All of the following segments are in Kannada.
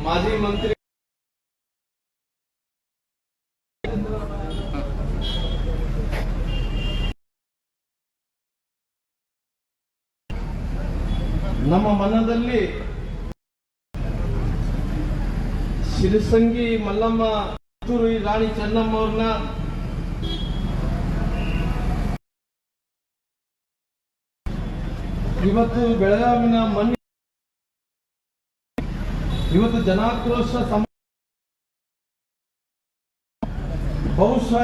ಮಾಜಿ ಮಂತ್ರಿ ನಮ್ಮ ಮನದಲ್ಲಿ ಶಿರಸಂಗಿ ಮಲ್ಲಮ್ಮ ಕಿತ್ತೂರು ರಾಣಿ ಚೆನ್ನಮ್ಮ ಅವ್ರನ್ನ ಇವತ್ತು ಬೆಳಗಾವಿನ ಮಣ್ಣಿ ಇವತ್ತು ಜನಾಕ್ರೋಶ ಬಹುಶಃ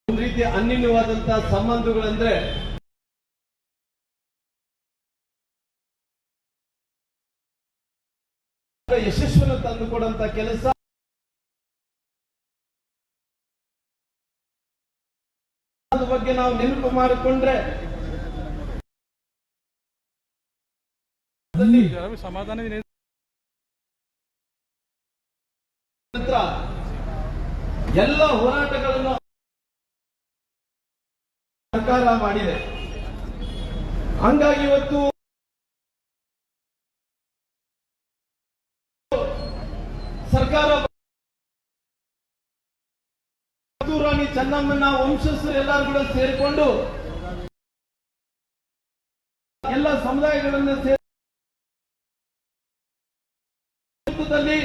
ಒಂದು ರೀತಿಯ ಅನ್ಯೂನ್ಯವಾದಂತಹ ಸಂಬಂಧಗಳಂದ್ರೆ ಯಶಸ್ಸನ್ನು ತಂದುಕೊಡುವಂತ ಕೆಲಸ ಬಗ್ಗೆ ನಾವು ನೆನಪು ಮಾಡಿಕೊಂಡ್ರೆ ಸಮಾಧಾನ ನಂತರ ಎಲ್ಲ ಹೋರಾಟಗಳನ್ನು ಸರ್ಕಾರ ಮಾಡಿದೆ. ಹಂಗಾಗಿ ಇವತ್ತು ಸರ್ಕಾರ ಕಿತ್ತೂರು ರಾಣಿ ಚೆನ್ನಮ್ಮನ ವಂಶಸ್ಥರು ಎಲ್ಲರೂ ಕೂಡ ಸೇರಿಕೊಂಡು ಎಲ್ಲ ಸಮುದಾಯಗಳನ್ನು ನೇತೃತ್ವದಲ್ಲಿ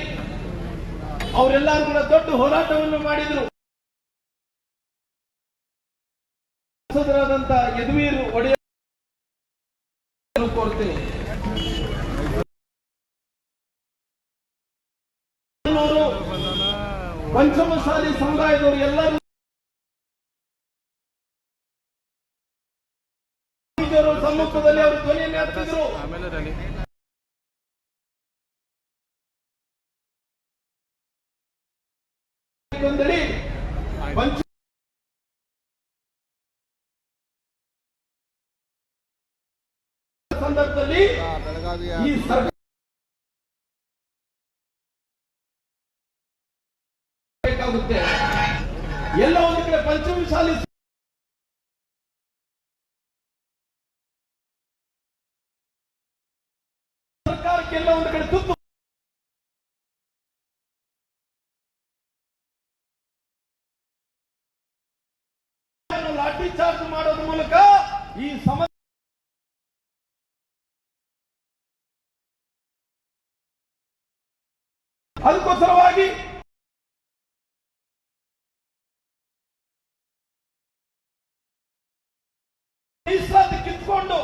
ಅವರೆಲ್ಲರೂ ಕೂಡ ದೊಡ್ಡ ಹೋರಾಟವನ್ನು ಮಾಡಿದರು. ಸಂಸದರಾದಂತಹ ಯದುವೀರ್ ಒಡೆಯರ್ ಕೋರ್ತೀನಿ ಪಂಚಮಸಾಲಿ ಸಮುದಾಯದವರು ಎಲ್ಲರೂ ಸಮ್ಮುಖದಲ್ಲಿ ಅವರು ಧ್ವನಿಯನ್ನು ಎತ್ತಿದ್ರು. ಸಂದರ್ಭದಲ್ಲಿ ಈ ಬೇಕಾಗುತ್ತೆ. ಎಲ್ಲ ಒಂದು ಕಡೆ ಪಂಚಮಸಾಲಿ ಸರ್ಕಾರಕ್ಕೆಲ್ಲ ಒಂದು ಕಡೆ ತುತ್ತು ಲಾಠಿ ಚಾರ್ಜ್ ಮಾಡೋದ್ರ ಮೂಲಕ ಈ ಸಮಸ್ಯೆ ಅದಕ್ಕೋಸ್ಕರವಾಗಿ ಮೀಸಲಾತಿ ಕಿತ್ಕೊಂಡು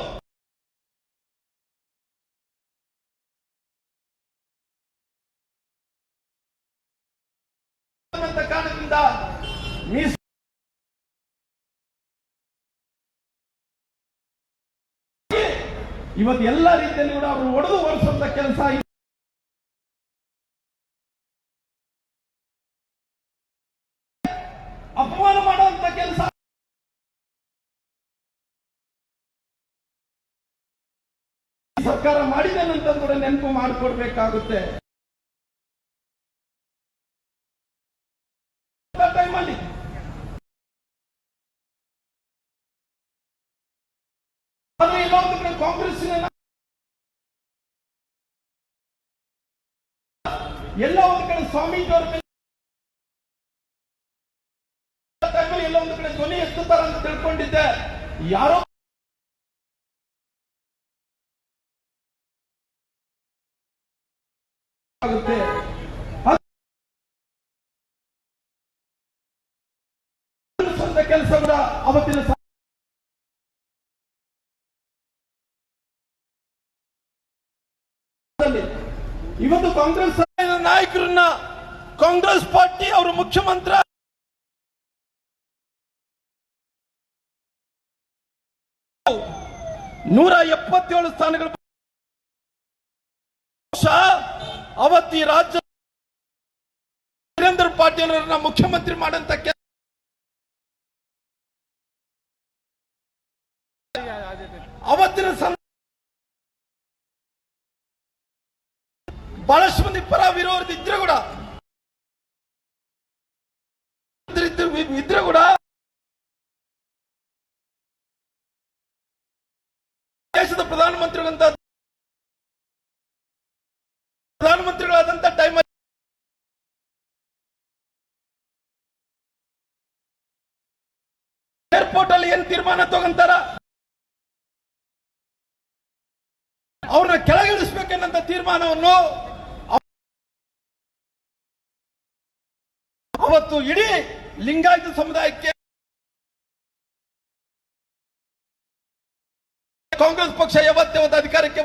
ಕಾರಣದಿಂದ ಇವತ್ತು ಎಲ್ಲ ರೀತಿಯಲ್ಲಿ ಕೂಡ ಅವರು ಒಡೆದು ಒರೆಸುವಂತ ಕೆಲಸ ಅಪಮಾನ ಮಾಡುವಂತ ಕೆಲಸ ಸರ್ಕಾರ ಮಾಡಿದೆ ಅಂತ ಕೂಡ ನೆನಪು ಮಾಡಿಕೊಡ್ಬೇಕಾಗುತ್ತೆ. ಟೈಮಲ್ಲಿ ಆದ್ರೆ ಎಲ್ಲ ಒಂದು ಕಡೆ ಕಾಂಗ್ರೆಸ್ಸಿನ ಎಲ್ಲ ಒಂದು ಕಡೆ ಸ್ವಾಮೀಜಿ ಅವರ ಮೇಲೆ ಎಲ್ಲ ಒಂದು ಕಡೆ ಧ್ವನಿ ಎತ್ತುತ್ತಾರೆ ಅಂತ ತಿಳ್ಕೊಂಡಿದ್ದೆ. ಯಾರೋ ಆಗುತ್ತೆ ಕೆಲಸ ಕೂಡ ಅವತ್ತಿನ ಇವತ್ತು ಕಾಂಗ್ರೆಸ್ ನಾಯಕರನ್ನ ಕಾಂಗ್ರೆಸ್ ಪಾರ್ಟಿ ಅವರು ಮುಖ್ಯಮಂತ್ರಿ 177 ಸ್ಥಾನಗಳು ಅವತ್ತಿ ರಾಜ್ಯ ವೀರೇಂದ್ರ ಪಾಟೀಲ್ ಅವರನ್ನ ಮುಖ್ಯಮಂತ್ರಿ ಮಾಡಂತ ಅವತ್ತಿನ ಬಹಳಷ್ಟು ಮಂದಿ ಪರ ವಿರೋಧ ಇದ್ರೆ ಕೂಡ ದೇಶದ ಪ್ರಧಾನಮಂತ್ರಿಗಳಂತ ತೀರ್ಮಾನ ತಗೊಂತಾರ? ಅವ್ರನ್ನ ಕೆಳಗಿಳಿಸ್ಬೇಕೆನ್ನಂತ ತೀರ್ಮಾನವನ್ನು ಅವತ್ತು ಇಡೀ ಲಿಂಗಾಯತ ಸಮುದಾಯಕ್ಕೆ ಕಾಂಗ್ರೆಸ್ ಪಕ್ಷ ಯಾವತ್ತೇ ಒಂದು ಅಧಿಕಾರಕ್ಕೆ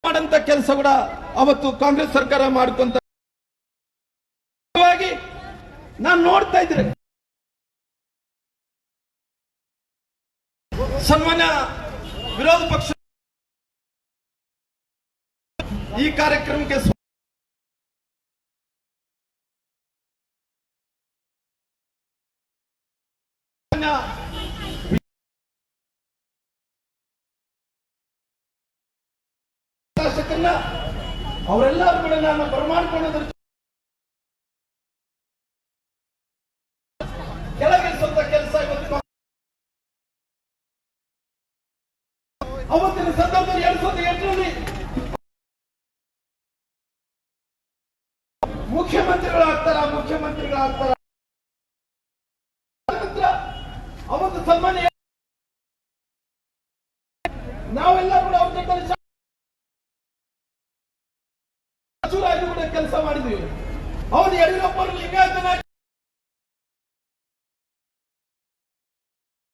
ಮಾಡಂತ ಕೆಲಸ ಕೂಡ ಅವತ್ತು ಕಾಂಗ್ರೆಸ್ ಸರ್ಕಾರ ಮಾಡ್ಕೊಂತ ನಾನು ನೋಡ್ತಾ ಇದ್ರೆ ಸನ್ಮಾನ್ಯ ವಿರೋಧ ಪಕ್ಷ ಈ ಕಾರ್ಯಕ್ರಮಕ್ಕೆ ಶಾಸಕರನ್ನ ಅವರೆಲ್ಲರೂ ಕೂಡ ನಾನು ಬರಮಾಡ್ಕೊಳ್ಳೋದ್ರ ಕೆಳಗಿಳಿಸುವಂತ ಕೆಲಸ ಇವತ್ತು ಅವತ್ತಿನ ಸಂದರ್ಭದಲ್ಲಿ 2008ರಲ್ಲಿ ಮುಖ್ಯಮಂತ್ರಿಗಳಾಗ್ತಾರ ಅವತ್ತು ಸನ್ಮಾನ್ಯ ನಾವೆಲ್ಲ ಕೂಡ ಅವ್ರ ಜೊತೆ ಕೂಡ ಕೆಲಸ ಮಾಡಿದ್ವಿ. ಅವರು ಯಡಿಯೂರಪ್ಪ ಲಿಂಗಾಯತ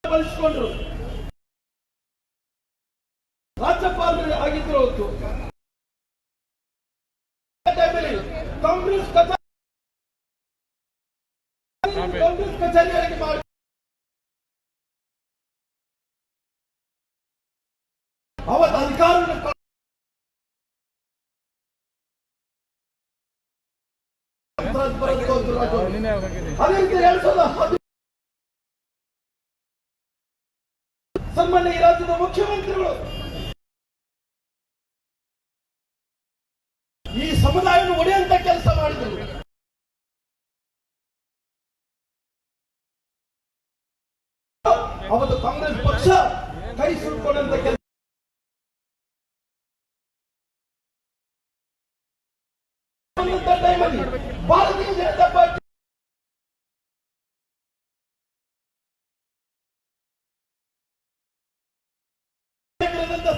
ಬಳಸಿಕೊಂಡ್ರು, ರಾಜ್ಯಪಾಲರು ಆಗಿದ್ರು. ಅವತ್ತು ಕಾಂಗ್ರೆಸ್ ಕಚೇರಿಗಳಿಗೆ ಮಾಡಿ ಅವತ್ತು ಅಧಿಕಾರವನ್ನು ಸನ್ಮಾನ್ಯ ಈ ರಾಜ್ಯದ ಮುಖ್ಯಮಂತ್ರಿಗಳು ಈ ಸಮುದಾಯವನ್ನು ಒಡೆಯುವಂತ ಕೆಲಸ ಮಾಡಿದರು. ಅವತ್ತು ಕಾಂಗ್ರೆಸ್ ಪಕ್ಷ ಕೈ ಸುಟ್ಕೊಂಡಂತ ಕೆಲಸ ಭಾರತೀಯ ಜನತಾ ಪಾರ್ಟಿ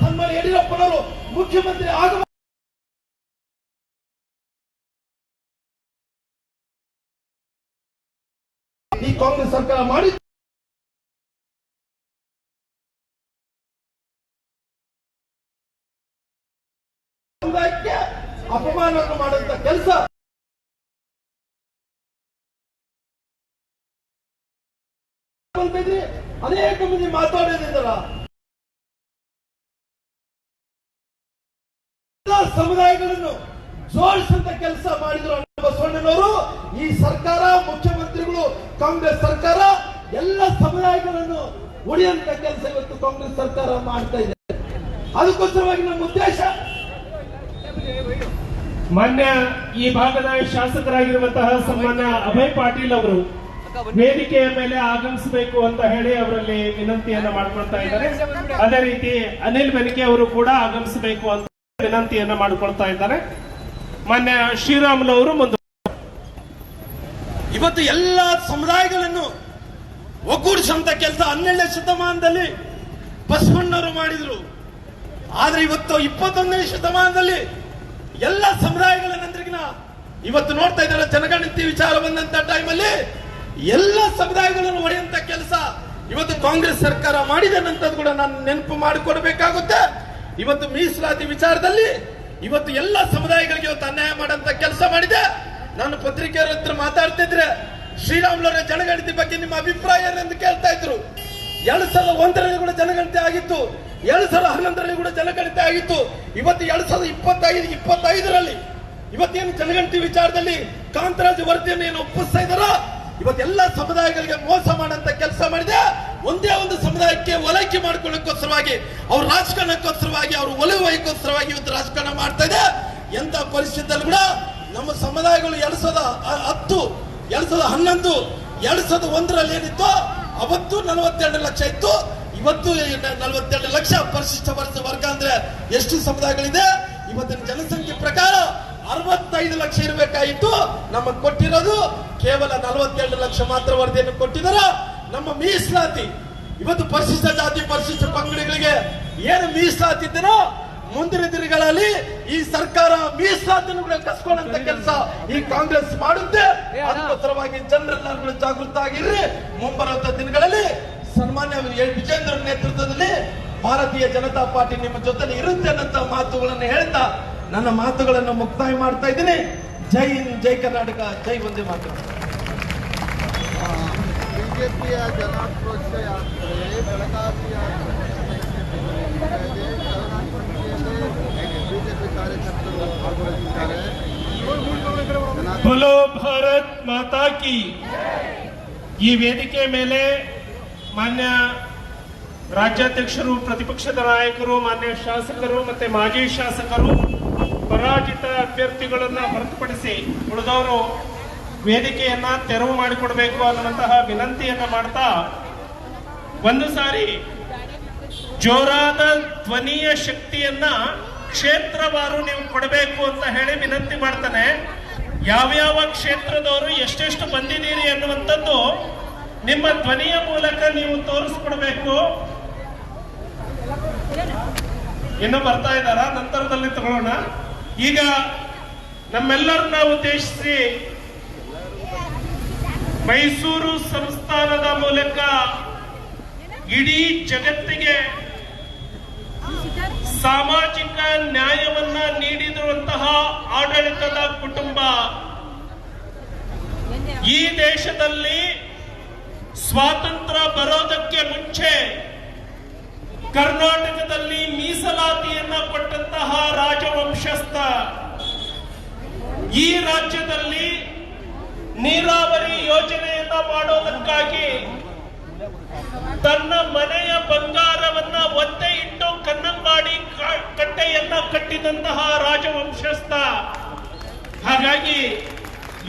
ಸನ್ಮಾನ್ಯ ಯಡಿಯೂರಪ್ಪನವರು ಮುಖ್ಯಮಂತ್ರಿ ಆಗುವ ಈ ಕಾಂಗ್ರೆಸ್ ಸರ್ಕಾರ ಮಾಡಿ ಸಮುದಾಯಕ್ಕೆ ಅಪಮಾನವನ್ನು ಮಾಡುವಂತ ಕೆಲಸ ಅನೇಕ ಮಂದಿ ಮಾತಾಡೋದಿದ್ದಲ್ಲ. ಸಮುದಾಯಗಳನ್ನು ಜೋಡಿಸುವಂತ ಕೆಲಸ ಮಾಡಿದ್ರು ಬಸವಣ್ಣನವರು. ಈ ಸರ್ಕಾರ, ಮುಖ್ಯಮಂತ್ರಿಗಳು, ಕಾಂಗ್ರೆಸ್ ಸರ್ಕಾರ ಎಲ್ಲ ಸಮುದಾಯಗಳನ್ನು ಉಳಿಯುವಂತ ಕೆಲಸ ಇವತ್ತು ಕಾಂಗ್ರೆಸ್ ಸರ್ಕಾರ ಮಾಡ್ತಾ ಇದೆ. ಅದಕ್ಕೋಸ್ಕರವಾಗಿ ನಮ್ಮ ಉದ್ದೇಶ ಮಾನ್ಯ ಈ ಭಾಗದ ಶಾಸಕರಾಗಿರುವಂತಹ ಸನ್ಮಾನ್ಯ ಅಭಯ್ ಪಾಟೀಲ್ ಅವರು ವೇದಿಕೆಯ ಮೇಲೆ ಆಗಮಿಸಬೇಕು ಅಂತ ಹೇಳಿ ಅವರಲ್ಲಿ ವಿನಂತಿಯನ್ನ ಮಾಡ್ಕೊಳ್ತಾ ಇದ್ದಾರೆ. ಅದೇ ರೀತಿ ಅನಿಲ್ ಬೆನಕೆ ಅವರು ಕೂಡ ಆಗಮಿಸಬೇಕು ಅಂತ ವಿನಂತಿಯನ್ನ ಮಾಡಿಕೊಳ್ತಾ ಇದ್ದಾರೆ. ಮಾನ್ಯ ಶ್ರೀರಾಮುಲು ಮುಂದೆ ಇವತ್ತು ಎಲ್ಲ ಸಮುದಾಯಗಳನ್ನು ಒಗ್ಗೂಡಿಸುವಂತ ಕೆಲಸ 12ನೇ ಶತಮಾನದಲ್ಲಿ ಬಸವಣ್ಣವರು ಮಾಡಿದ್ರು. ಆದ್ರೆ ಇವತ್ತು 21ನೇ ಶತಮಾನದಲ್ಲಿ ಎಲ್ಲ ಸಮುದಾಯಗಳನ್ನಂದ್ರಿಗಿನ ಇವತ್ತು ನೋಡ್ತಾ ಇದ್ದಾರೆ. ಜನಗಣತಿ ವಿಚಾರ ಬಂದಂತ ಟೈಮಲ್ಲಿ ಎಲ್ಲ ಸಮುದಾಯಗಳನ್ನು ಒಡೆಯುವಂತ ಕೆಲಸ ಇವತ್ತು ಕಾಂಗ್ರೆಸ್ ಸರ್ಕಾರ ಮಾಡಿದೆ ಅನ್ನೋದು ಕೂಡ ನಾನು ನೆನಪು ಮಾಡಿಕೊಡ್ಬೇಕಾಗುತ್ತೆ. ಇವತ್ತು ಮೀಸಲಾತಿ ವಿಚಾರದಲ್ಲಿ ಇವತ್ತು ಎಲ್ಲ ಸಮುದಾಯಗಳಿಗೆ ಇವತ್ತು ಅನ್ಯಾಯ ಮಾಡುವಂತ ಕೆಲಸ ಮಾಡಿದೆ. ನಾನು ಪತ್ರಿಕೆಯವರ ಹತ್ರ ಮಾತಾಡ್ತಿದ್ರೆ ಶ್ರೀರಾಮುಲವರ ಜನಗಣತಿ ಬಗ್ಗೆ ನಿಮ್ಮ ಅಭಿಪ್ರಾಯ ಎಂದು ಕೇಳ್ತಾ ಇದ್ರು. 2001ರಲ್ಲಿ ಕೂಡ ಜನಗಣತಿ ಆಗಿತ್ತು, 2011ರಲ್ಲಿ ಕೂಡ ಜನಗಣತಿ ಆಗಿತ್ತು. ಇವತ್ತು 2025ರಲ್ಲಿ ಇವತ್ತೇನು ಜನಗಣತಿ ವಿಚಾರದಲ್ಲಿ ಕಾಂತರಾಜ್ ವರದಿಯನ್ನು ಏನು ಒಪ್ಪಿಸ್ತಾ ಇದ್ದಾರೋ ಇವತ್ತೆಲ್ಲ ಸಮುದಾಯಗಳಿಗೆ ಮೋಸ ಮಾಡಂತ ಕೆಲಸ ಮಾಡಿದೆ. ಒಂದೇ ಒಂದು ಸಮುದಾಯಕ್ಕೆ ಓಲೈಕೆ ಮಾಡ್ಕೊಳ್ಳೋಕ್ಕೋಸ್ಕರವಾಗಿ ಅವ್ರ ರಾಜಕಾರಣಕ್ಕೋಸ್ಕರವಾಗಿ ಅವ್ರ ಒಲವು ವೈಕೋಸ್ಕರವಾಗಿ ಇವತ್ತು ರಾಜಕಾರಣ ಮಾಡ್ತಾ ಇದೆ. ಎಂತ ಪರಿಸ್ಥಿತಿಯಲ್ಲಿ ಕೂಡ ನಮ್ಮ ಸಮುದಾಯಗಳು 2010, 2011, 2001ರಲ್ಲಿ ಏನಿತ್ತು ಅವತ್ತು 42 ಲಕ್ಷ ಇತ್ತು. ಇವತ್ತು 42 ಲಕ್ಷ ಪರಿಶಿಷ್ಟ ವರ್ಗ ಅಂದ್ರೆ ಎಷ್ಟು ಸಮುದಾಯಗಳಿದೆ? ಇವತ್ತಿನ ಜನಸಂಖ್ಯೆ ಪ್ರಕಾರ 65 ಲಕ್ಷ ಇರಬೇಕಾಯಿತು, ನಮಗೆ ಕೊಟ್ಟಿರೋದು ಕೇವಲ 42 ಲಕ್ಷ ಮಾತ್ರ ವರದಿಯನ್ನು ಕೊಟ್ಟಿದ್ದಾರೆ. ನಮ್ಮ ಮೀಸಲಾತಿ ಇವತ್ತು ಪರಿಶಿಷ್ಟ ಜಾತಿ ಪರಿಶಿಷ್ಟ ಪಂಗಡಗಳಿಗೆ ಏನು ಮೀಸಲಾತಿ ಇದ್ದೀನೋ ಮುಂದಿನ ದಿನಗಳಲ್ಲಿ ಈ ಸರ್ಕಾರ ಮೀಸಲಾತಿಯನ್ನು ಕೂಡ ಕಸ್ಕೊಳ್ಳುವಂತ ಕೆಲಸ ಈ ಕಾಂಗ್ರೆಸ್ ಮಾಡುತ್ತೆ. ಅದಕ್ಕೋಸ್ಕರವಾಗಿ ಜನರೆಲ್ಲರೂ ಜಾಗೃತ ಆಗಿರ್ರಿ. ಮುಂಬರುವಂತ ದಿನಗಳಲ್ಲಿ ಸನ್ಮಾನ್ಯ ವಿಜೇಂದ್ರ ನೇತೃತ್ವದಲ್ಲಿ ಭಾರತೀಯ ಜನತಾ ಪಾರ್ಟಿ ನಿಮ್ಮ ಜೊತೆ ಇರುತ್ತೆ ಅನ್ನೋ ಮಾತುಗಳನ್ನು ಹೇಳ್ತಾ ನನ್ನ ಮಾತುಗಳನ್ನು ಮುಕ್ತಾಯ ಮಾಡ್ತಾ ಇದ್ದೀನಿ. ಜೈ ಹಿಂದ್, ಜೈ ಕರ್ನಾಟಕ, ಜೈ ವಂದೇ ಮಾತರಂ. ಬಿಜೆಪಿಯ ಜನಾಕ್ರೋಶ ಯಾತ್ರೆ ಬೆಳಗಾವಿಯ ಬಿಜೆಪಿ ಕಾರ್ಯಕರ್ತರು ಭಾಗವಹಿಸಿದ್ದಾರೆ. बोलो ಭಾರತ್ ಮಾತಾ ಕಿ. ಈ ವೇದಿಕೆ ಮೇಲೆ ಮಾನ್ಯ ರಾಜ್ಯಾಧ್ಯಕ್ಷರು, ಪ್ರತಿಪಕ್ಷದ ನಾಯಕರು, ಮಾನ್ಯ ಶಾಸಕರು ಮತ್ತೆ ಮಾಜಿ ಶಾಸಕರು, ಪರಾಜಿತ ಅಭ್ಯರ್ಥಿಗಳನ್ನ ಹೊರತುಪಡಿಸಿ ಉಳಿದವರು ವೇದಿಕೆಯನ್ನ ತೆರವು ಮಾಡಿಕೊಡಬೇಕು ಅನ್ನುವಂತಹ ವಿನಂತಿಯನ್ನ ಮಾಡ್ತಾ, ಒಂದು ಸಾರಿ ಜೋರಾದ ಧ್ವನಿಯ ಶಕ್ತಿಯನ್ನ ಕ್ಷೇತ್ರವಾರು ನೀವು ಕೊಡಬೇಕು ಅಂತ ಹೇಳಿ ವಿನಂತಿ ಮಾಡ್ತಾನೆ. ಯಾವ್ಯಾವ ಕ್ಷೇತ್ರದವರು ಎಷ್ಟೆಷ್ಟು ಬಂದಿದ್ದೀರಿ ಅನ್ನುವಂಥದ್ದು ನಿಮ್ಮ ಧ್ವನಿಯ ಮೂಲಕ ನೀವು ತೋರಿಸ್ಕೊಡ್ಬೇಕು. ಇನ್ನು ಬರ್ತಾ ಇದ್ದಾರ, ನಂತರದಲ್ಲಿ ತಗೊಳ್ಳೋಣ. ಈಗ ನಮ್ಮೆಲ್ಲರನ್ನ ಉದ್ದೇಶಿಸಿ ಮೈಸೂರು ಸಂಸ್ಥಾನದ ಮೂಲಕ ಇಡೀ ಜಗತ್ತಿಗೆ ಸಾಮಾಜಿಕ ನ್ಯಾಯವನ್ನ ನೀಡಿರುವಂತಹ ಆಡಳಿತದ ಕುಟುಂಬ, ಈ ದೇಶದಲ್ಲಿ ಸ್ವಾತಂತ್ರ್ಯ ಬರೋದಕ್ಕೆ ಮುಂಚೆ ಕರ್ನಾಟಕದಲ್ಲಿ ಮೀಸಲಾತಿಯನ್ನ ಕೊಟ್ಟಂತಹ ರಾಜವಂಶಸ್ಥ, ಈ ರಾಜ್ಯದಲ್ಲಿ ನೀರಾವರಿ ಯೋಜನೆಯನ್ನ ಮಾಡೋದಕ್ಕಾಗಿ ತನ್ನ ಮನೆಯ ಬಂಗಾರವನ್ನ ಒತ್ತೆ ಇಟ್ಟು ಕನ್ನಂಬಾಡಿ ಕಟ್ಟೆಯನ್ನ ಕಟ್ಟಿದಂತಹ ರಾಜವಂಶಸ್ಥ. ಹಾಗಾಗಿ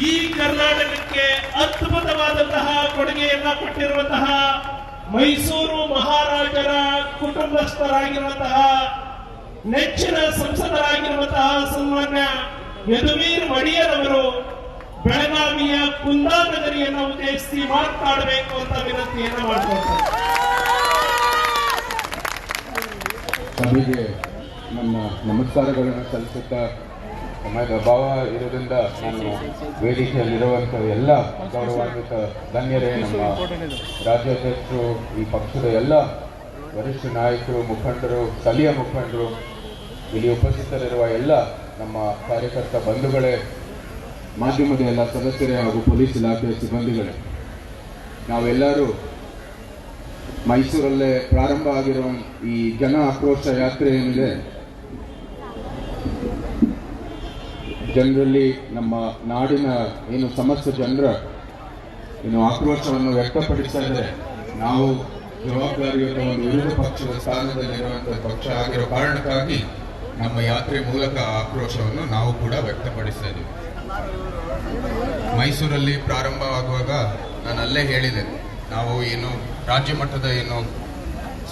ಈ ಕರ್ನಾಟಕಕ್ಕೆ ಅದ್ಭುತವಾದಂತಹ ಕೊಡುಗೆಯನ್ನ ಕೊಟ್ಟಿರುವಂತಹ ಮೈಸೂರು ಮಹಾರಾಜರ ಕುಟುಂಬಸ್ಥರಾಗಿರುವಂತಹ ನೆಚ್ಚಿನ ಸಂಸದರಾಗಿರುವಂತಹ ಸನ್ಮಾನ್ಯ ಯದುವೀರ್ ಒಡೆಯರ್ ಬೆಳಗಾವಿಯ ಕುಂದಾನಗರಿಯನ್ನು ಉದ್ದೇಶಿಸಿ ಮಾತನಾಡಬೇಕು ಅಂತ ವಿನಂತಿಯನ್ನು ಮಾಡಿಕೊಳ್ತಾರೆ. ಸಭೆಗೆ ನನ್ನ ನಮಸ್ಕಾರಗಳನ್ನು ಸಲ್ಲಿಸುತ್ತಾ, ಸಮಯದ ಅಭಾವ ಇರೋದ್ರಿಂದ ನಾನು ವೇದಿಕೆಯಲ್ಲಿರುವಂಥ ಎಲ್ಲ ಗೌರವಾನ್ವಿತ ಧನ್ಯರೇ, ನಮ್ಮ ರಾಜ್ಯಾಧ್ಯಕ್ಷರು, ಈ ಪಕ್ಷದ ಎಲ್ಲ ವರಿಷ್ಠ ನಾಯಕರು, ಮುಖಂಡರು, ಸ್ಥಳೀಯ ಮುಖಂಡರು, ಇಲ್ಲಿ ಉಪಸ್ಥಿತರಿರುವ ಎಲ್ಲ ನಮ್ಮ ಕಾರ್ಯಕರ್ತ ಬಂಧುಗಳೇ, ಮಾಧ್ಯಮದ ಎಲ್ಲ ಸದಸ್ಯರೇ ಹಾಗೂ ಪೊಲೀಸ್ ಇಲಾಖೆಯ ಸಿಬ್ಬಂದಿಗಳೇ, ನಾವೆಲ್ಲರೂ ಮೈಸೂರಲ್ಲೇ ಪ್ರಾರಂಭ ಆಗಿರೋ ಈ ಜನ ಆಕ್ರೋಶ ಯಾತ್ರೆ ಏನಿದೆ, ಜನರಲ್ಲಿ ನಮ್ಮ ನಾಡಿನ ಏನು ಸಮಸ್ತ ಜನರ ಏನು ಆಕ್ರೋಶವನ್ನು ವ್ಯಕ್ತಪಡಿಸ್ತಾ ಇದ್ದಾರೆ. ನಾವು ಜವಾಬ್ದಾರಿಯುತ ಒಂದು ವಿರೋಧ ಪಕ್ಷದ ಸ್ಥಾನದಲ್ಲಿರುವಂತಹ ಪಕ್ಷ ಆಗಿರೋ ಕಾರಣಕ್ಕಾಗಿ ನಮ್ಮ ಯಾತ್ರೆ ಮೂಲಕ ಆಕ್ರೋಶವನ್ನು ನಾವು ಕೂಡ ವ್ಯಕ್ತಪಡಿಸ್ತಾ ಇದ್ದೀವಿ. ಮೈಸೂರಲ್ಲಿ ಪ್ರಾರಂಭವಾಗುವಾಗ ನಾನು ಅಲ್ಲೇ ಹೇಳಿದೆ, ನಾವು ಏನು ರಾಜ್ಯ ಮಟ್ಟದ ಏನು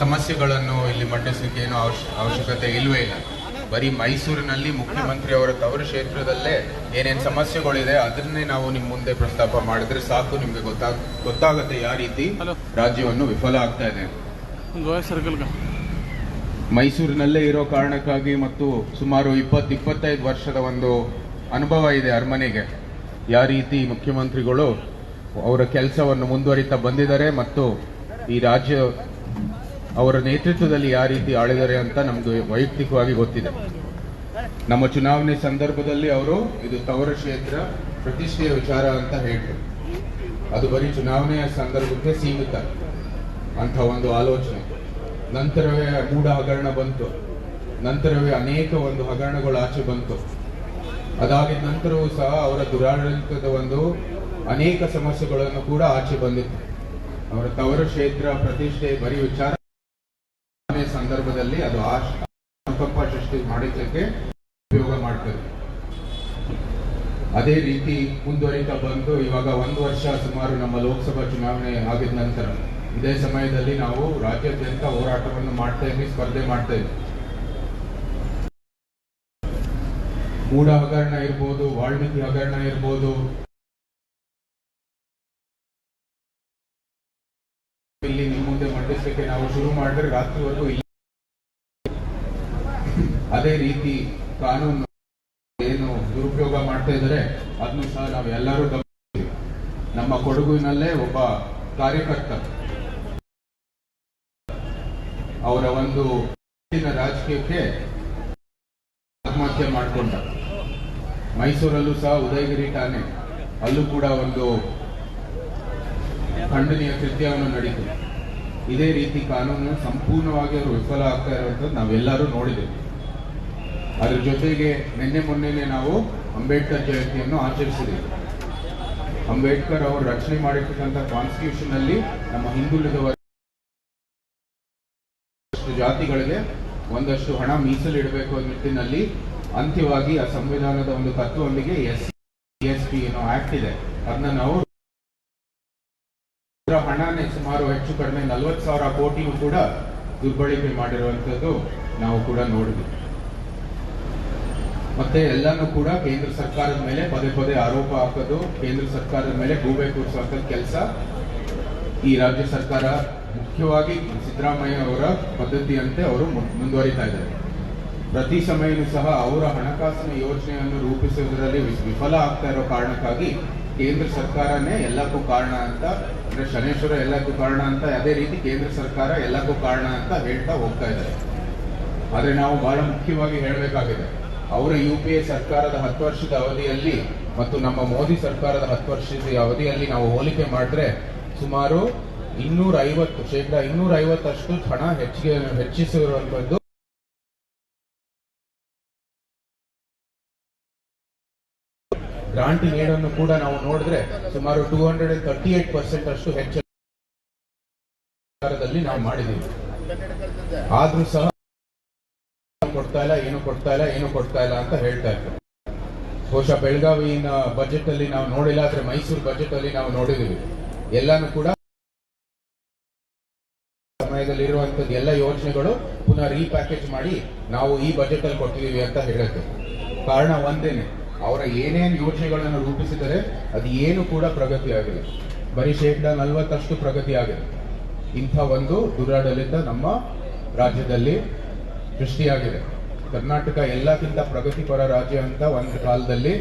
ಸಮಸ್ಯೆಗಳನ್ನು ಇಲ್ಲಿ ಮಂಡಿಸಲಿಕ್ಕೆ ಏನು ಅವಶ್ಯಕತೆ ಇಲ್ಲವೇ ಇಲ್ಲ. ಬರೀ ಮೈಸೂರಿನಲ್ಲಿ ಮುಖ್ಯಮಂತ್ರಿ ಅವರ ತವರು ಕ್ಷೇತ್ರದಲ್ಲೇ ಏನೇನು ಸಮಸ್ಯೆಗಳಿದೆ ಅದನ್ನೇ ನಾವು ನಿಮ್ಮ ಮುಂದೆ ಪ್ರಸ್ತಾಪ ಮಾಡಿದ್ರೆ ಸಾಕು, ನಿಮಗೆ ಗೊತ್ತಾಗುತ್ತೆ ಯಾವ ರೀತಿ ರಾಜ್ಯವನ್ನು ವಿಫಲ ಆಗ್ತಾ ಇದೆ. ಮೈಸೂರಿನಲ್ಲೇ ಇರೋ ಕಾರಣಕ್ಕಾಗಿ ಮತ್ತು ಸುಮಾರು 20-25 ವರ್ಷದ ಒಂದು ಅನುಭವ ಇದೆ ಅರಮನೆಗೆ, ಯಾವ ರೀತಿ ಮುಖ್ಯಮಂತ್ರಿಗಳು ಅವರ ಕೆಲಸವನ್ನು ಮುಂದುವರಿತಾ ಬಂದಿದ್ದಾರೆ ಮತ್ತು ಈ ರಾಜ್ಯ ಅವರ ನೇತೃತ್ವದಲ್ಲಿ ಯಾವ ರೀತಿ ಆಳಿದ್ದಾರೆ ಅಂತ ನಮ್ಗೆ ವೈಯಕ್ತಿಕವಾಗಿ ಗೊತ್ತಿದೆ. ನಮ್ಮ ಚುನಾವಣೆ ಸಂದರ್ಭದಲ್ಲಿ ಅವರು ಇದು ತವರ ಕ್ಷೇತ್ರ ಪ್ರತಿಷ್ಠೆಯ ವಿಚಾರ ಅಂತ ಹೇಳಿದ್ರು. ಅದು ಬರೀ ಚುನಾವಣೆಯ ಸಂದರ್ಭಕ್ಕೆ ಸೀಮಿತ ಅಂತ ಒಂದು ಆಲೋಚನೆ. ನಂತರವೇ ಮೂಢ ಹಗರಣ ಬಂತು, ನಂತರವೇ ಅನೇಕ ಒಂದು ಹಗರಣಗಳು ಆಚೆ ಬಂತು. ಅದಾಗಿದ ನಂತರವೂ ಸಹ ಅವರ ದುರಾಡಳಿತದ ಒಂದು ಅನೇಕ ಸಮಸ್ಯೆಗಳನ್ನು ಕೂಡ ಆಚೆ ಬಂದಿತ್ತು. ಅವರ ತವರ ಕ್ಷೇತ್ರ ಪ್ರತಿಷ್ಠೆ ಬರೀ ವಿಚಾರ ಸಂದರ್ಭದಲ್ಲಿ ಅದು ಅನುಕಂಪ ಸೃಷ್ಟಿ ಮಾಡಿದ್ದಕ್ಕೆ ಉಪಯೋಗ ಮಾಡ್ತದೆ. ಅದೇ ರೀತಿ ಮುಂದುವರಿತಾ ಬಂದು ಇವಾಗ 1 ವರ್ಷ ಸುಮಾರು ನಮ್ಮ ಲೋಕಸಭಾ ಚುನಾವಣೆ ಆಗಿದ ನಂತರ ಇದೇ ಸಮಯದಲ್ಲಿ ನಾವು ರಾಜ್ಯಾದ್ಯಂತ ಹೋರಾಟವನ್ನು ಮಾಡ್ತಾ ಇದ್ವಿ, ಸ್ಪರ್ಧೆ ಮಾಡ್ತಾ ಇದ್ವಿ. ಮೂಡ ಹಗರಣ ಇರ್ಬೋದು, ವಾಲ್ಮೀಕಿ ಹಗರಣ ಇರ್ಬೋದು, ಇಲ್ಲಿ ನಿಮ್ಮ ಮುಂದೆ ಮಂಡಿಸಲಿಕ್ಕೆ ನಾವು ಶುರು ಮಾಡಿದ್ರೆ ರಾತ್ರಿವರೆಗೂ ಇಲ್ಲ. ಅದೇ ರೀತಿ ಕಾನೂನು ಏನು ದುರುಪಯೋಗ ಮಾಡ್ತಾ ಇದ್ದಾರೆ ಅದನ್ನು ಸಹ ನಾವು ಎಲ್ಲರೂ ಗಮನಿಸ್ತೀವಿ. ನಮ್ಮ ಕೊಡಗುವಿನಲ್ಲೇ ಒಬ್ಬ ಕಾರ್ಯಕರ್ತ ಅವರ ಒಂದು ರಾಜಕೀಯಕ್ಕೆ ಆತ್ಮಹತ್ಯೆ ಮಾಡಿಕೊಂಡ. ಮೈಸೂರಲ್ಲೂ ಸಹ ಉದಯಗಿರಿ ಠಾಣೆ ಅಲ್ಲೂ ಕೂಡ ಒಂದು ಖಂಡನೀಯ ಕೃತ್ಯವನ್ನು ನಡೀತು. ಇದೇ ರೀತಿ ಕಾನೂನು ಸಂಪೂರ್ಣವಾಗಿ ಅವರು ವಿಫಲ ಆಗ್ತಾ ಇರುವಂಥದ್ದು ನಾವೆಲ್ಲರೂ ನೋಡಿದ್ದೇವೆ. ಅದರ ಜೊತೆಗೆ ನಿನ್ನೆ ಮೊನ್ನೆನೆ ನಾವು ಅಂಬೇಡ್ಕರ್ ಜಯಂತಿಯನ್ನು ಆಚರಿಸಿದ್ದೇವೆ. ಅಂಬೇಡ್ಕರ್ ಅವರು ರಚನೆ ಮಾಡಿರ್ತಕ್ಕಂಥ ಕಾನ್ಸ್ಟಿಟ್ಯೂಷನ್ ಅಲ್ಲಿ ನಮ್ಮ ಹಿಂದುಳಿದ ಜಾತಿಗಳಿಗೆ ಒಂದಷ್ಟು ಹಣ ಮೀಸಲಿಡಬೇಕು ಅನ್ನೋ ನಿಟ್ಟಿನಲ್ಲಿ ಅಂತ್ಯವಾಗಿ ಆ ಸಂವಿಧಾನದ ಒಂದು ತತ್ವದೊಂದಿಗೆ SC/ST ಏನೋ ಆಕ್ಟ್ ಇದೆ, ಅದನ್ನ ನಾವು ಹಣನೇ ಸುಮಾರು ಹೆಚ್ಚು ಕಡಿಮೆ 40,000 ಕೋಟಿಯೂ ಕೂಡ ದುರ್ಬಳಕೆ ಮಾಡಿರುವಂತದ್ದು ನಾವು ಕೂಡ ನೋಡಿದ್ವಿ. ಮತ್ತೆ ಎಲ್ಲಾನು ಕೂಡ ಕೇಂದ್ರ ಸರ್ಕಾರದ ಮೇಲೆ ಪದೇ ಪದೇ ಆರೋಪ ಹಾಕೋದು, ಕೇಂದ್ರ ಸರ್ಕಾರದ ಮೇಲೆ ಗೂಬೆ ಕೂರಿಸುವಂತ ಕೆಲಸ ಈ ರಾಜ್ಯ ಸರ್ಕಾರ ಮುಖ್ಯವಾಗಿ ಸಿದ್ದರಾಮಯ್ಯ ಅವರ ಪದ್ಧತಿಯಂತೆ ಅವರು ಮುಂದುವರಿತಾ ಇದ್ದಾರೆ. ಪ್ರತಿ ಸಮಯನೂ ಸಹ ಅವರ ಹಣಕಾಸಿನ ಯೋಜನೆಯನ್ನು ರೂಪಿಸುವುದರಲ್ಲಿ ವಿಫಲ ಆಗ್ತಾ ಇರೋ ಕಾರಣಕ್ಕಾಗಿ ಕೇಂದ್ರ ಸರ್ಕಾರನೇ ಎಲ್ಲಕ್ಕೂ ಕಾರಣ ಅಂತ, ಅಂದ್ರೆ ಶನೇಶ್ವರ ಎಲ್ಲಕ್ಕೂ ಕಾರಣ ಅಂತ, ಅದೇ ರೀತಿ ಕೇಂದ್ರ ಸರ್ಕಾರ ಎಲ್ಲಕ್ಕೂ ಕಾರಣ ಅಂತ ಹೇಳ್ತಾ ಹೋಗ್ತಾ ಇದ್ದಾರೆ. ಆದ್ರೆ ನಾವು ಬಹಳ ಮುಖ್ಯವಾಗಿ ಹೇಳಬೇಕಾಗಿದೆ, ಅವರ UPA ಸರ್ಕಾರದ 10 ವರ್ಷದ ಅವಧಿಯಲ್ಲಿ ಮತ್ತು ನಮ್ಮ ಮೋದಿ ಸರ್ಕಾರದ 10 ವರ್ಷದ ಅವಧಿಯಲ್ಲಿ ನಾವು ಹೋಲಿಕೆ ಮಾಡಿದ್ರೆ ಸುಮಾರು 250% ಹಣ ಹೆಚ್ಚಿಸಿರುವಂತದ್ದು. ಗ್ರಾಂಟ್ ನೀಡನ್ನು ಕೂಡ ನಾವು ನೋಡಿದ್ರೆ ಸುಮಾರು 238% ಅಷ್ಟು ಹೆಚ್ಚು ಸರ್ಕಾರದಲ್ಲಿ ನಾವು ಮಾಡಿದ್ದೀವಿ. ಆದ್ರೂ ಸಹ ಕೊಡ್ತಾ ಇಲ್ಲ ಅಂತ ಹೇಳ್ತಾ ಇದ್ದಾರೆ. ಬಹುಶಃ ಬೆಳಗಾವಿನ ಬಜೆಟ್ ಅಲ್ಲಿ ನಾವು ನೋಡಿಲ್ಲ, ಆದ್ರೆ ಮೈಸೂರು ಬಜೆಟ್ ಅಲ್ಲಿ ನಾವು ನೋಡಿದೀವಿ. ಎಲ್ಲಾನು ಕೂಡ ಸಮಯದಲ್ಲಿ ಇರುವಂತದ್ದು ಎಲ್ಲ ಯೋಜನೆಗಳು ಪುನಃ ರೀಪ್ಯಾಕೇಜ್ ಮಾಡಿ ನಾವು ಈ ಬಜೆಟ್ ಅಲ್ಲಿ ಕೊಟ್ಟಿದೀವಿ ಅಂತ ಹೇಳುತ್ತೆ. ಕಾರಣ ಒಂದೇನೆ, ಅವರ ಏನೇನು ಯೋಜನೆಗಳನ್ನು ರೂಪಿಸಿದರೆ ಅದು ಏನು ಕೂಡ ಪ್ರಗತಿ ಆಗಿದೆ. ಬರೀ 40% ಪ್ರಗತಿ ಆಗಿದೆ. ಇಂಥ ಒಂದು ದುರಾಡಳಿತ ನಮ್ಮ ರಾಜ್ಯದಲ್ಲಿ ಸೃಷ್ಟಿಯಾಗಿದೆ. ಕರ್ನಾಟಕ ಎಲ್ಲಕ್ಕಿಂತ ಪ್ರಗತಿಪರ ರಾಜ್ಯ ಅಂತ ಒಂದು ಕಾಲದಲ್ಲಿ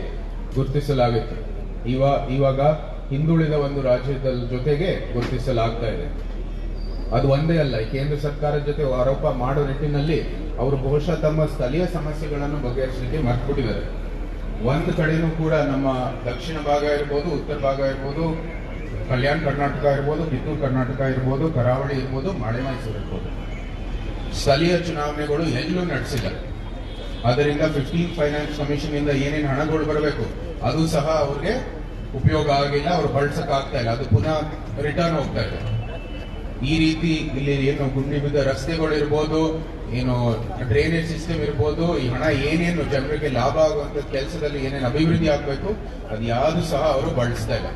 ಗುರುತಿಸಲಾಗಿತ್ತು. ಇವಾಗ ಹಿಂದುಳಿದ ಒಂದು ರಾಜ್ಯದ ಜೊತೆಗೆ ಗುರುತಿಸಲಾಗ್ತಾ ಇದೆ. ಅದು ಒಂದೇ ಅಲ್ಲ, ಕೇಂದ್ರ ಸರ್ಕಾರದ ಜೊತೆ ಆರೋಪ ಮಾಡೋ ನಿಟ್ಟಿನಲ್ಲಿ ಅವರು ಬಹುಶಃ ತಮ್ಮ ಸ್ಥಳೀಯ ಸಮಸ್ಯೆಗಳನ್ನು ಬಗೆಹರಿಸಲಿಕ್ಕೆ ಮರ್ತ್ಬಿಟ್ಟಿದ್ದಾರೆ. ಒಂದು ಕಡೆನೂ ಕೂಡ ನಮ್ಮ ದಕ್ಷಿಣ ಭಾಗ ಇರ್ಬೋದು, ಉತ್ತರ ಭಾಗ ಇರ್ಬೋದು, ಕಲ್ಯಾಣ ಕರ್ನಾಟಕ ಇರ್ಬೋದು, ಕಿತ್ತೂರು ಕರ್ನಾಟಕ ಇರ್ಬೋದು, ಕರಾವಳಿ ಇರ್ಬೋದು, ಮಳೆ ಮೈಸೂರು ಇರ್ಬೋದು, ಸ್ಥಳೀಯ ಚುನಾವಣೆಗಳು ಎಲ್ಲೂ ನಡೆಸಿಲ್ಲ. ಅದರಿಂದ 15th ಫೈನಾನ್ಸ್ ಕಮಿಷನ್ ಇಂದ ಏನೇನು ಹಣಗಳು ಬರಬೇಕು ಅದು ಸಹ ಅವ್ರಿಗೆ ಉಪಯೋಗ ಆಗಿಲ್ಲ, ಅವ್ರು ಬಳಸಕ್ ಆಗ್ತಾ ಇಲ್ಲ, ಅದು ಪುನಃ ರಿಟರ್ನ್ ಹೋಗ್ತಾ ಇದೆ. ಈ ರೀತಿ ಇಲ್ಲಿ ಏನು ಗುಂಡಿ ಬಿದ್ದ ರಸ್ತೆಗಳಿರ್ಬೋದು, ಏನು ಡ್ರೈನೇಜ್ ಸಿಸ್ಟಮ್ ಇರ್ಬೋದು, ಈ ಹಣ ಏನೇನು ಜನರಿಗೆ ಲಾಭ ಆಗುವಂತ ಕೆಲಸದಲ್ಲಿ ಏನೇನು ಅಭಿವೃದ್ಧಿ ಆಗ್ಬೇಕು ಅದು ಯಾವುದು ಸಹ ಅವರು ಬಳಸ್ತಾ ಇಲ್ಲ.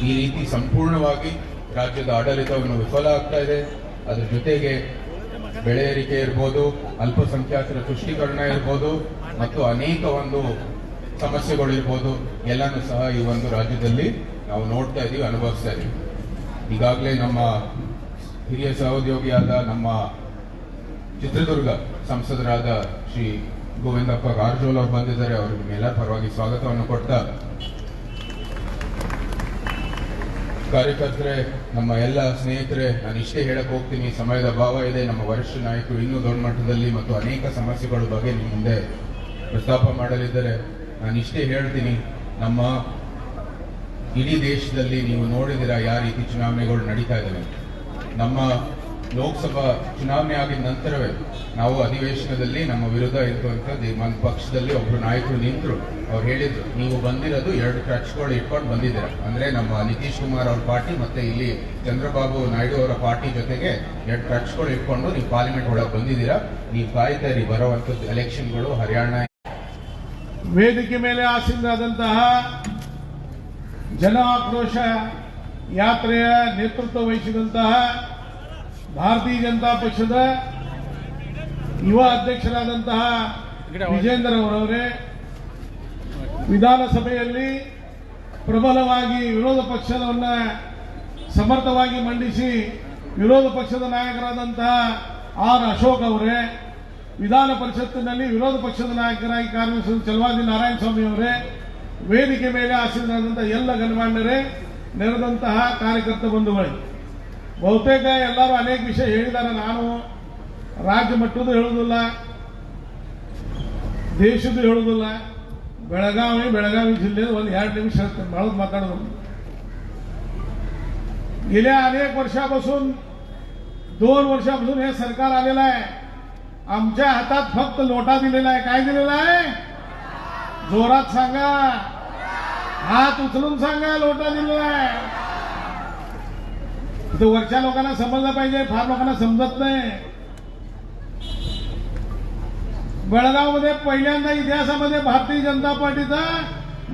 ಈ ರೀತಿ ಸಂಪೂರ್ಣವಾಗಿ ರಾಜ್ಯದ ಆಡಳಿತವನ್ನು ವಿಫಲ ಆಗ್ತಾ ಇದೆ. ಅದ್ರ ಜೊತೆಗೆ ಬೆಳೆ ಏರಿಕೆ ಇರ್ಬೋದು, ಅಲ್ಪಸಂಖ್ಯಾತರ ತುಷ್ಟೀಕರಣ ಇರ್ಬೋದು, ಮತ್ತು ಅನೇಕ ಒಂದು ಸಮಸ್ಯೆಗಳಿರ್ಬೋದು, ಎಲ್ಲಾನು ಸಹ ಈ ಒಂದು ರಾಜ್ಯದಲ್ಲಿ ನಾವು ನೋಡ್ತಾ ಇದೀವಿ, ಅನುಭವಿಸ್ತಾ ಇದೀವಿ. ಈಗಾಗಲೇ ನಮ್ಮ ಹಿರಿಯ ಸಹೋದ್ಯೋಗಿಯಾದ ನಮ್ಮ ಚಿತ್ರದುರ್ಗ ಸಂಸದರಾದ ಶ್ರೀ ಗೋವಿಂದಪ್ಪ ಕಾರಜೋಳ ಅವರು ಬಂದಿದ್ದಾರೆ. ಅವರಿಗೆ ಮೇಲ ಪರವಾಗಿ ಸ್ವಾಗತವನ್ನು ಕೊಡ್ತಾ, ಕಾರ್ಯಕರ್ತರೆ, ನಮ್ಮ ಎಲ್ಲ ಸ್ನೇಹಿತರೆ, ನಾನು ಇಷ್ಟೇ ಹೇಳಕ್ ಹೋಗ್ತೀನಿ, ಸಮಯದ ಅಭಾವ ಇದೆ. ನಮ್ಮ ವರಿಷ್ಠ ನಾಯಕರು ಇನ್ನೂ ದೊಡ್ಡ ಮಟ್ಟದಲ್ಲಿ ಮತ್ತು ಅನೇಕ ಸಮಸ್ಯೆಗಳ ಬಗ್ಗೆ ನಿಮ್ಮ ಮುಂದೆ ಪ್ರಸ್ತಾಪ ಮಾಡಲಿದ್ದಾರೆ. ನಾನು ಇಷ್ಟೇ ಹೇಳ್ತೀನಿ, ನಮ್ಮ ಇಡೀ ದೇಶದಲ್ಲಿ ನೀವು ನೋಡಿದಿರ ಯಾವ ರೀತಿ ಚುನಾವಣೆಗಳು ನಡೀತಾ ಇದ್ದಾವೆ. ನಮ್ಮ ಲೋಕಸಭಾ ಚುನಾವಣೆ ಆಗಿದ ನಂತರವೇ ನಾವು ಅಧಿವೇಶನದಲ್ಲಿ ನಮ್ಮ ವಿರುದ್ಧ ಇರುವಂತದ್ದು ಒಂದು ಪಕ್ಷದಲ್ಲಿ ಒಬ್ರು ನಾಯಕರು ನಿಂತರು. ಅವ್ರು ಹೇಳಿದ್ರು, ನೀವು ಬಂದಿರೋದು 2 ಟ್ರಚ್ಗಳು ಇಟ್ಕೊಂಡು ಬಂದಿದ್ದೀರ, ಅಂದ್ರೆ ನಮ್ಮ ನಿತೀಶ್ ಕುಮಾರ್ ಅವ್ರ ಪಾರ್ಟಿ ಮತ್ತೆ ಇಲ್ಲಿ ಚಂದ್ರಬಾಬು ನಾಯ್ಡು ಅವರ ಪಾರ್ಟಿ ಜೊತೆಗೆ 2 ಟ್ರಚ್ಗಳು ಇಟ್ಕೊಂಡು ನೀವು ಪಾರ್ಲಿಮೆಂಟ್ ಒಳಗೆ ಬಂದಿದ್ದೀರಾ, ನೀವು ಕಾಯ್ತಾ ಇರಿ ಬರುವಂತದ್ದು ಎಲೆಕ್ಷನ್ಗಳು. ಹರಿಯಾಣ ವೇದಿಕೆ ಮೇಲೆ ಆಸೀನರಾದಂತಹ ಜನ ಆಕ್ರೋಶ ಯಾತ್ರೆಯ ನೇತೃತ್ವ ವಹಿಸಿದಂತಹ ಭಾರತೀಯ ಜನತಾ ಪಕ್ಷದ ಯುವ ಅಧ್ಯಕ್ಷರಾದಂತಹ ವಿಜೇಂದ್ರ ಅವರವರೇ ವಿಧಾನಸಭೆಯಲ್ಲಿ ಪ್ರಬಲವಾಗಿ ವಿರೋಧ ಪಕ್ಷವನ್ನ ಸಮರ್ಥವಾಗಿ ಮಂಡಿಸಿ ವಿರೋಧ ಪಕ್ಷದ ನಾಯಕರಾದಂತಹ ಆರ್ ಅಶೋಕ್ ಅವರೇ, ವಿಧಾನ ಪರಿಷತ್ತಿನಲ್ಲಿ ವಿರೋಧ ಪಕ್ಷದ ನಾಯಕರಾಗಿ ಕಾರ್ಯನಿರ್ವಹಿಸಿದ ಚಲವಾದಿ ನಾರಾಯಣಸ್ವಾಮಿ ಅವರೇ, ವೇದಿಕೆ ಮೇಲೆ ಆಸೀನರಾದಂತಹ ಎಲ್ಲ ಗಣ್ಯಮಾನ್ಯರೇ, ನೆರೆದಂತಹ ಕಾರ್ಯಕರ್ತ ಬಂಧುಗಳೇ, ಬಹುತೇಕ ಎಲ್ಲರೂ ಅನೇಕ ವಿಷಯ ಹೇಳಿದ್ದಾರೆ. ನಾನು ರಾಜ್ಯ ಮಟ್ಟದ್ದು ಹೇಳುವುದಿಲ್ಲ, ದೇಶದ್ದು ಹೇಳುವುದಿಲ್ಲ. ಬೆಳಗಾವಿ ಜಿಲ್ಲೆ ಒಂದು 2 निमिष म्हणून माताडो. गेल्या अनेक वर्षापासून 2 वर्षापासून हे सरकार आलेलं आहे. आमच्या हातात फक्त लोटा दिलेला आहे. काय दिलेला आहे? जोरात सांगा, हात उचलून सांगा, लोटा दिलेला आहे. इथे वरच्या लोकांना समजलं पाहिजे, फार लोकांना समजत नाही. बेळगावमध्ये पहिल्यांदा इतिहासामध्ये भारतीय जनता पार्टीचा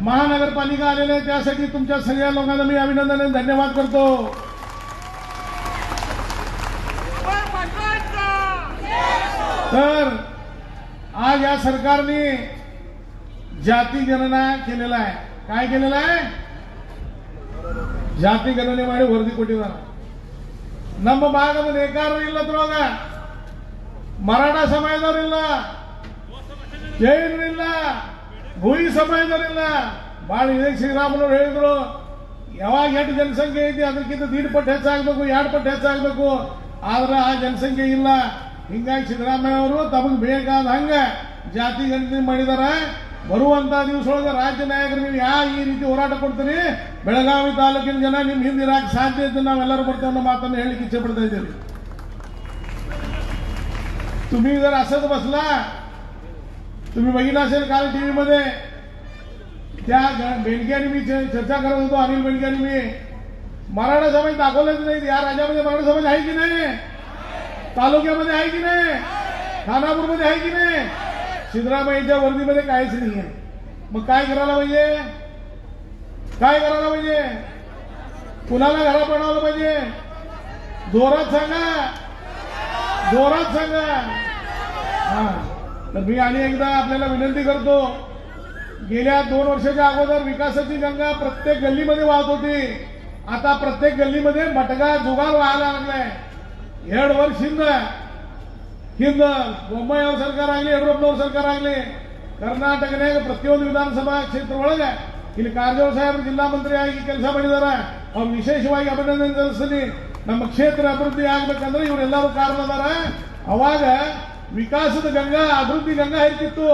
महानगरपालिका आलेला आहे. त्यासाठी तुमच्या सगळ्या लोकांना मी अभिनंदन आणि धन्यवाद करतो. तर आज या सरकारने ಜಾತಿ ಗಣನಾ केलेला आहे. काय केलेलं आहे? ಜಾತಿ ಗಣನೆ ಮಾಡಿ ವರದಿ ಕೊಟ್ಟಿದ್ದಾರೆ. ನಮ್ಮ ಭಾಗದ ನೇಕಾರರು ಇಲ್ಲ ಅದ್ರೊಳಗ, ಮರಾಠ ಸಮಾಜದವರಿಲ್ಲ, ಜೈನರಿಲ್ಲ, ಭೂಯಿ ಸಮಾಜದವರಿಲ್ಲ. ಭಾಳ ಇದೆ. ಶ್ರೀರಾಮುಲು ಹೇಳಿದ್ರು, ಯಾವಾಗ ಎಷ್ಟು ಜನಸಂಖ್ಯೆ ಐತಿ ಅದಕ್ಕಿಂತ 1.5 ಪಟ್ಟು ಹೆಚ್ಚಾಗಬೇಕು, 2 ಪಟ್ಟು ಹೆಚ್ಚಾಗಬೇಕು. ಆದ್ರೆ ಆ ಜನಸಂಖ್ಯೆ ಇಲ್ಲ. ಹಿಂಗಾಗಿ ಸಿದ್ದರಾಮಯ್ಯ ಅವರು ತಮಗೆ ಬೇಕಾದ ಹಂಗ ಜಾತಿ ಗಣತಿ ಮಾಡಿದಾರ. ಬರುವಂತ ದಿವಸದೊಳಗೆ ರಾಜ್ಯ ನಾಯಕರು ನೀವು ಈ ರೀತಿ ಹೋರಾಟ ಕೊಡ್ತೀರಿ, ಬೆಳಗಾವಿ ತಾಲೂಕಿನ ಜನ ನಿಮ್ ಹಿಂದಿರಾಕ ಸಾಧ್ಯ ಇದ್ದು ನಾವೆಲ್ಲರೂ ಬರ್ತೇವೆ ಅನ್ನೋ ಮಾತನ್ನು ಹೇಳಿಕ್ಕೆ ಇಚ್ಛೆ ಪಡ್ತಾ ಇದ್ದೀರಿ. तुम्ही जर असंच बसला, तुम्ही बघितलं असेल काल टीव्ही मध्ये त्या बेनकेने मी चर्चा करत होतो, अनिल बेनकेने मी मराठा समाज दाखवलेच नाही. या राज्यामध्ये मराठा समाज आहे की नाही? तालुक्यामध्ये आहे की नाही? खानापूरमध्ये आहे की नाही? सिद्धरामय्याच्या वर्दीमध्ये काहीच नाही आहे. मग काय करायला पाहिजे? काय करायला पाहिजे? कुणाला घरा पडावलं पाहिजे? जोरात सांगा, जोरात सांगा. हा, तर मी आणि एकदा आपल्याला विनंती करतो, गेल्या 2 वर्षाच्या अगोदर विकासाची गंगा प्रत्येक गल्लीमध्ये वाहत होती. आता प्रत्येक गल्लीमध्ये मटका जुगार व्हायला लागलाय. 2 ವರ್ಷ ಹಿಂದ ಬೊಮ್ಮಾಯಿ ಅವ್ರ ಸರ್ಕಾರ ಆಗಲಿ, ಯಡಿಯೂರಪ್ಪನವ್ರ ಸರ್ಕಾರ ಆಗಲಿ, ಕರ್ನಾಟಕನಾಗ ಪ್ರತಿಯೊಂದು ವಿಧಾನಸಭಾ ಕ್ಷೇತ್ರ ಒಳಗೆ ಇಲ್ಲಿ ಕಾರಜೋಳ ಸಾಹೇಬರು ಜಿಲ್ಲಾ ಮಂತ್ರಿಯಾಗಿ ಕೆಲಸ ಮಾಡಿದ್ದಾರೆ. ಅವ್ರು ವಿಶೇಷವಾಗಿ ಅಭಿನಂದನೆ ಸಲ್ಲಿಸ್ತೀನಿ. ನಮ್ಮ ಕ್ಷೇತ್ರ ಅಭಿವೃದ್ಧಿ ಆಗ್ಬೇಕಂದ್ರೆ ಇವರೆಲ್ಲರೂ ಕಾರಣ ಅದಾರ. ಅವಾಗ ವಿಕಾಸದ ಗಂಗಾ, ಅಭಿವೃದ್ಧಿ ಗಂಗಾ ಹರಿತಿತ್ತು.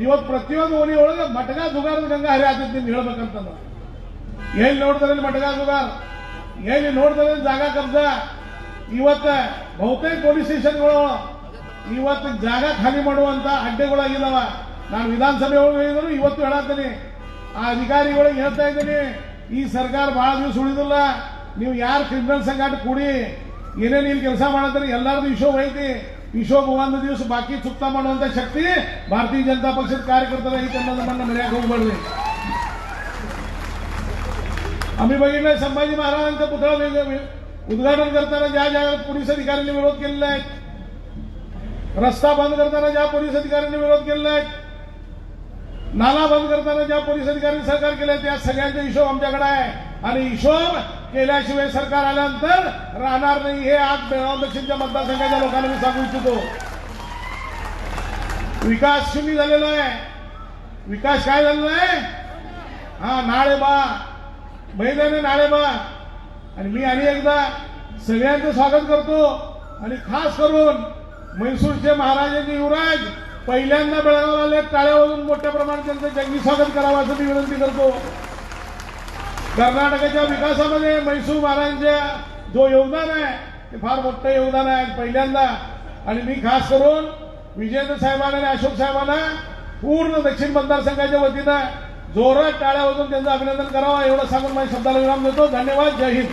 ಇವತ್ತು ಪ್ರತಿಯೊಂದು ಓಣಿ ಒಳಗೆ ಮಟಕ ಜುಗಾರದ ಗಂಗಾ ಹರಿಯಾತಿತ್ತು. ನಿಮ್ಗೆ ಹೇಳ್ಬೇಕಂತಂದ್ರೆ ಎಲ್ಲಿ ನೋಡ್ತಾರೆ ಮಟಕ ಜುಗಾರ್, ಎಲ್ಲಿ ನೋಡ್ತಾರೆ ಜಾಗ ಕಬ್ಜಾ. ಇವತ್ತ ಬಹುತೇಕ ಪೊಲೀಸ್ ಸ್ಟೇಷನ್ಗಳು ಇವತ್ತು ಜಾಗ ಖಾಲಿ ಮಾಡುವಂತ ಅಡ್ಡೆಗಳಾಗಿದ್ದಾವ. ನಾನು ವಿಧಾನಸಭೆ ಒಳಗೆ ಹೇಳಿದ್ರು, ಇವತ್ತು ಹೇಳತ್ತೀನಿ, ಆ ಅಧಿಕಾರಿಗಳಿಗೆ ಹೇಳ್ತಾ ಇದ್ದೀನಿ, ಈ ಸರ್ಕಾರ ಬಹಳ ದಿವಸ ಉಳಿದಿಲ್ಲ. ನೀವು ಯಾರು ಕ್ರಿಮಿನಲ್ ಸಂಘಟ ಕೂಡಿ ಏನೇನು ಇಲ್ಲಿ ಕೆಲಸ ಮಾಡತ್ತೀರಿ ಎಲ್ಲರದು ಹಿಶೋಬ್ ಐತಿ. ಹಿಶೋಬ್ ಒಂದು ದಿವಸ ಬಾಕಿ ಚುಕ್ತಾ ಮಾಡುವಂತ ಶಕ್ತಿ ಭಾರತೀಯ ಜನತಾ ಪಕ್ಷದ ಕಾರ್ಯಕರ್ತರ ಐತೆ ಅನ್ನೋದನ್ನ ಮರ್ಯಾಕೆ ಹೋಗ್ಬೇಡ್ರಿ. आम्ही बघितलंय संभाजी महाराजांचा पुतळा उद्घाटन करताना ज्या ज्या पोलीस अधिकाऱ्यांनी विरोध केलेला आहे, रस्ता बंद करताना ज्या पोलीस अधिकाऱ्यांनी विरोध केलेला आहे, नाला बंद करताना ज्या पोलीस अधिकाऱ्यांनी सहकार्य केलंय, त्या सगळ्यांचा हिशोब आमच्याकडे आहे. आणि हिशोब केल्याशिवाय सरकार आल्यानंतर राहणार नाही. हे आज बेळगाव दक्षिणच्या मतदारसंघाच्या लोकांना मी सांगू इच्छितो. विकास शून्य झालेला आहे. विकास काय झालेला आहे? हा, नाळे बा महिन्याने नाळे बा. आणि मी आणि एकदा सगळ्यांचं स्वागत करतो. आणि खास करून म्हैसूरचे महाराजांचे युवराज पहिल्यांदा बेळगावला आले, टाळ्या वाजवून मोठ्या प्रमाणात त्यांचं जंगी स्वागत करावं असं मी विनंती करतो. कर्नाटकाच्या विकासामध्ये म्हैसूर महाराजांच्या जो योगदान आहे ते फार मोठं योगदान आहे पहिल्यांदा. आणि मी खास करून विजेंद्र साहेबांना आणि अशोक साहेबांना पूर्ण दक्षिण मतदारसंघाच्या वतीनं जोरात टाळ्या वाजवून त्यांचं अभिनंदन करावं एवढं सांगून माझ्या शब्दाला विराम देतो. धन्यवाद. जय हिंद.